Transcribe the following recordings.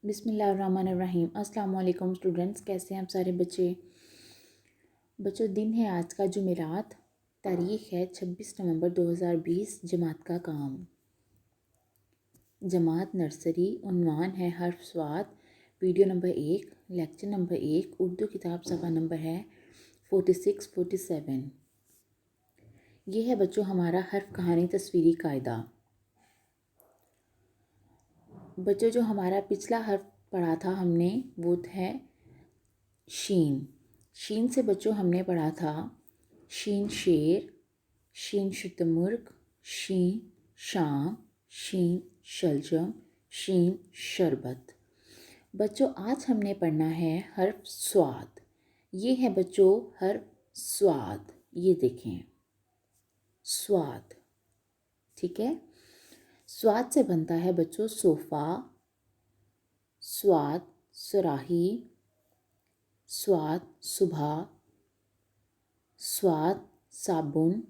बिस्मिल्लाहिर्रहमानिर्रहीम। अस्सलाम वालेकुम स्टूडेंट्स, कैसे हैं आप सारे बच्चों दिन है आज का जुमेरात, तारीख़ है 26 नवंबर 2020। जमात का काम, जमात नर्सरी, उन्वान है हर्फ स्वाद, video number 1, lecture number 1, Urdu किताब सफ़ा नंबर है 46-47। ये है बच्चों हमारा हर्फ कहानी तस्वीरी कायदा। बच्चों जो हमारा पिछला हर्फ पढ़ा था हमने वो है शीन। शीन से बच्चों हमने पढ़ा था शीन शेर, शीन शुतुरमुर्ग, शीन शाम, शीन शलजम, शीन शरबत। बच्चों आज हमने पढ़ना है हर्फ स्वाद। ये है बच्चों हर्फ स्वाद, ये देखें स्वाद, ठीक है। स्वाद से बनता है बच्चों सोफ़ा, स्वाद सुराही, स्वाद सुबह, स्वाद साबुन,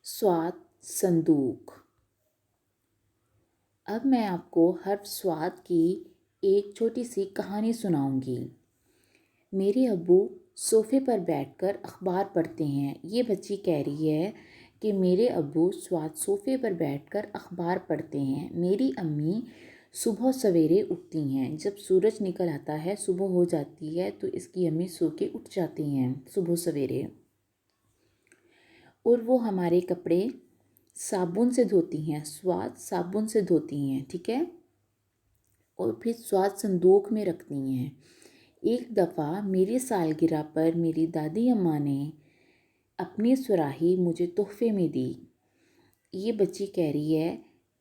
स्वाद संदूक। अब मैं आपको हर्फ स्वाद की एक छोटी सी कहानी सुनाऊंगी। मेरे अब्बू सोफ़े पर बैठकर अखबार पढ़ते हैं। ये बच्ची कह रही है कि मेरे अब्बू स्वाद सोफ़े पर बैठकर अखबार पढ़ते हैं। मेरी अम्मी सुबह सवेरे उठती हैं। जब सूरज निकल आता है, सुबह हो जाती है, तो इसकी अम्मी सो के उठ जाती हैं सुबह सवेरे, और वो हमारे कपड़े साबुन से धोती हैं, स्वाद साबुन से धोती हैं, ठीक है, और फिर स्वाद संदूक में रखती हैं। एक दफ़ा मेरी सालगिरह पर मेरी दादी अम्मा ने अपनी सुराही मुझे तोहफे में दी। ये बच्ची कह रही है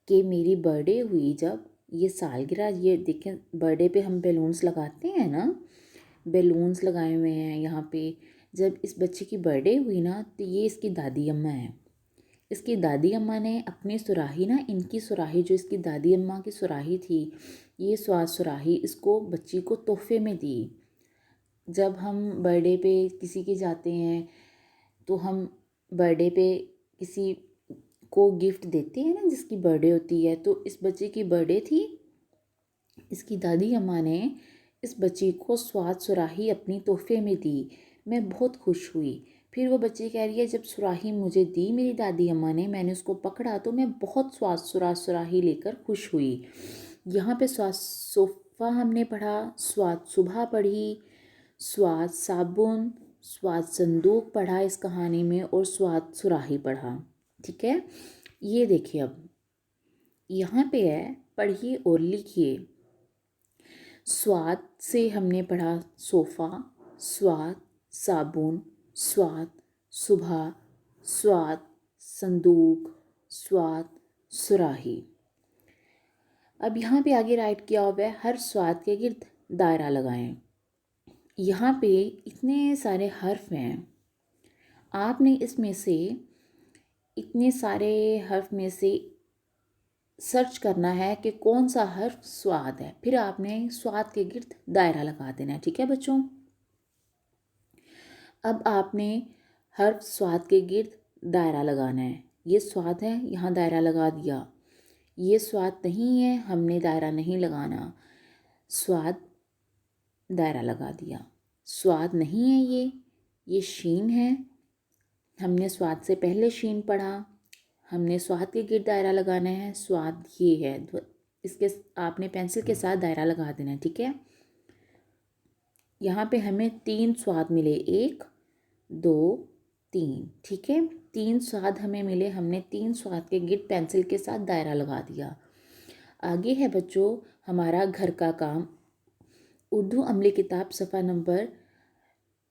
कि मेरी बर्थडे हुई, जब ये सालगिरह, ये देखें बर्थडे पे हम बैलून्स लगाते हैं ना, बैलून्स लगाए हुए हैं यहाँ पे। जब इस बच्ची की बर्थडे हुई ना, तो ये इसकी दादी अम्मा है। इसकी दादी अम्मा ने अपनी सुराही ना, इनकी सुराही जो इसकी दादी अम्मा की सुराही थी, ये स्वाद सुराही इसको बच्ची को तोहफे में दी। जब हम बर्थडे पे किसी के जाते हैं तो हम बर्थडे पे किसी को गिफ्ट देते हैं ना, जिसकी बर्थडे होती है। तो इस बच्चे की बर्थडे थी, इसकी दादी अम्मा ने इस बच्ची को स्वाद सुराही अपनी तोहफे में दी। मैं बहुत खुश हुई। फिर वो बच्ची कह रही है जब सुराही मुझे दी मेरी दादी अम्मा ने, मैंने उसको पकड़ा तो मैं बहुत स्वाद सुराही लेकर खुश हुई। यहाँ पे स्वाद सोफ़ा हमने पढ़ा, स्वाद सुबह पढ़ी, स्वाद साबुन, स्वाद संदूक पढ़ा इस कहानी में, और स्वाद सुराही पढ़ा, ठीक है। ये देखिए अब यहाँ पे है, पढ़िए और लिखिए। स्वाद से हमने पढ़ा सोफ़ा, स्वाद साबुन, स्वाद सुबह, स्वाद संदूक, स्वाद सुराही। अब यहाँ पे आगे राइट किया हुआ है हर स्वाद के गिर्द दायरा लगाएं। यहाँ पे इतने सारे हर्फ हैं, आपने इसमें से इतने सारे हर्फ में से सर्च करना है कि कौन सा हर्फ स्वाद है, फिर आपने स्वाद के गिर्द दायरा लगा देना है, ठीक है बच्चों। अब आपने हर्फ स्वाद के गिर्द दायरा लगाना है। ये स्वाद है, यहाँ दायरा लगा दिया। ये स्वाद नहीं है, हमने दायरा नहीं लगाना। स्वाद, दायरा लगा दिया। स्वाद नहीं है ये शीन है, हमने स्वाद से पहले शीन पढ़ा, हमने स्वाद के गिर्द दायरा लगाना है। स्वाद ये है, इसके आपने पेंसिल के साथ दायरा लगा देना है, ठीक है। यहाँ पे हमें 3 स्वाद मिले, 1 2 3, ठीक है। 3 स्वाद हमें मिले, हमने 3 स्वाद के गिर्द पेंसिल के साथ दायरा लगा दिया। आगे है बच्चों हमारा घर का काम। उर्दू अमली किताब सफ़ा नंबर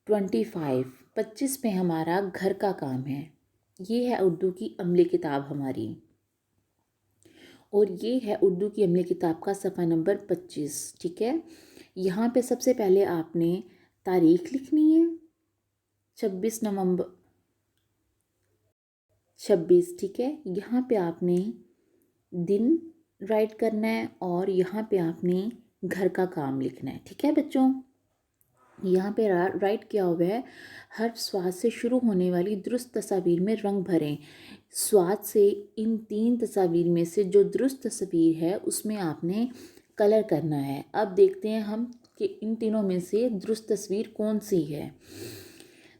25 पे हमारा घर का काम है। ये है उर्दू की अमली किताब हमारी, और ये है उर्दू की अमली किताब का सफ़ा नंबर 25, ठीक है। यहाँ पे सबसे पहले आपने तारीख़ लिखनी है, 26 नवंबर 26, ठीक है। यहाँ पे आपने दिन राइट करना है, और यहाँ पे आपने घर का काम लिखना है, ठीक है बच्चों। यहाँ पे राइट किया हुआ है हर स्वाद से शुरू होने वाली दुरुस्त तस्वीर में रंग भरें। स्वाद से इन 3 तस्वीर में से जो दुरुस्त तस्वीर है उसमें आपने कलर करना है। अब देखते हैं हम कि इन तीनों में से दुरुस्त तस्वीर कौन सी है।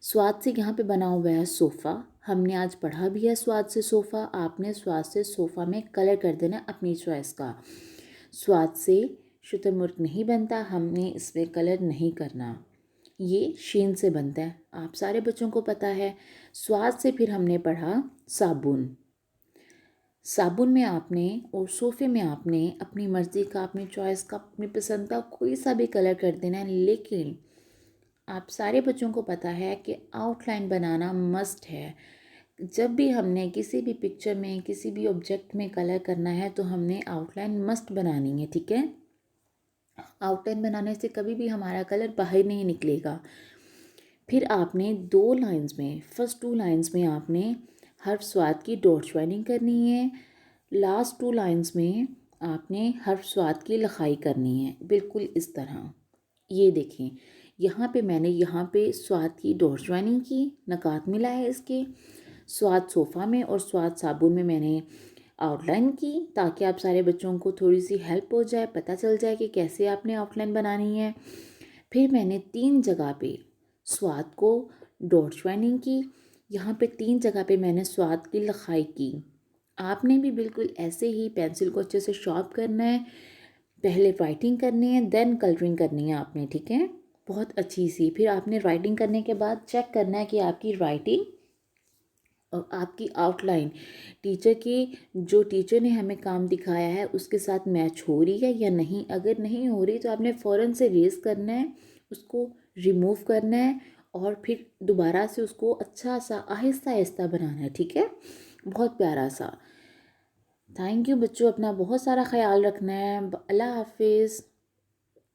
स्वाद से यहाँ पे बना हुआ है सोफ़ा। हमने आज पढ़ा भी है स्वाद से सोफ़ा। आपने स्वाद से सोफ़ा में कलर कर देना अपनी चॉइस का। स्वाद से शुतुरमुर्ग नहीं बनता, हमने इसमें कलर नहीं करना। ये शीन से बनता है, आप सारे बच्चों को पता है। स्वाद से फिर हमने पढ़ा साबुन। साबुन में आपने और सोफ़े में आपने अपनी मर्ज़ी का, अपनी चॉइस का, अपनी पसंद का कोई सा भी कलर कर देना है। लेकिन आप सारे बच्चों को पता है कि आउटलाइन बनाना मस्ट है। जब भी हमने किसी भी पिक्चर में, किसी भी ऑब्जेक्ट में कलर करना है तो हमने आउटलाइन मस्ट बनानी है, ठीक है। आउटलाइन बनाने से कभी भी हमारा कलर बाहर नहीं निकलेगा। फिर आपने 2 लाइंस में, फर्स्ट 2 लाइंस में आपने हर्फ स्वाद की डॉट ज्वाइनिंग करनी है। लास्ट 2 लाइंस में आपने हर्फ स्वाद की लिखाई करनी है, बिल्कुल इस तरह। ये देखें, यहाँ पे मैंने यहाँ पे स्वाद की डॉट ज्वाइनिंग की, नकात मिला है इसके। स्वाद सोफ़ा में और स्वाद साबुन में मैंने आउटलाइन की, ताकि आप सारे बच्चों को थोड़ी सी हेल्प हो जाए, पता चल जाए कि कैसे आपने आउटलाइन बनानी है। फिर मैंने 3 जगह पे स्वाद को डॉट ज्वाइनिंग की। यहाँ पे 3 जगह पे मैंने स्वाद की लिखाई की। आपने भी बिल्कुल ऐसे ही पेंसिल को अच्छे से शार्प करना है। पहले राइटिंग करनी है, देन कलरिंग करनी है आपने, ठीक है, बहुत अच्छी सी। फिर आपने राइटिंग करने के बाद चेक करना है कि आपकी राइटिंग और आपकी आउटलाइन टीचर ने हमें काम दिखाया है उसके साथ मैच हो रही है या नहीं। अगर नहीं हो रही तो आपने फ़ौरन से रेज़ करना है, उसको रिमूव करना है और फिर दोबारा से उसको अच्छा सा आहिस्ता आहिस्ता बनाना है, ठीक है, बहुत प्यारा सा। थैंक यू बच्चों, अपना बहुत सारा ख्याल रखना है। अल्लाह हाफिज़।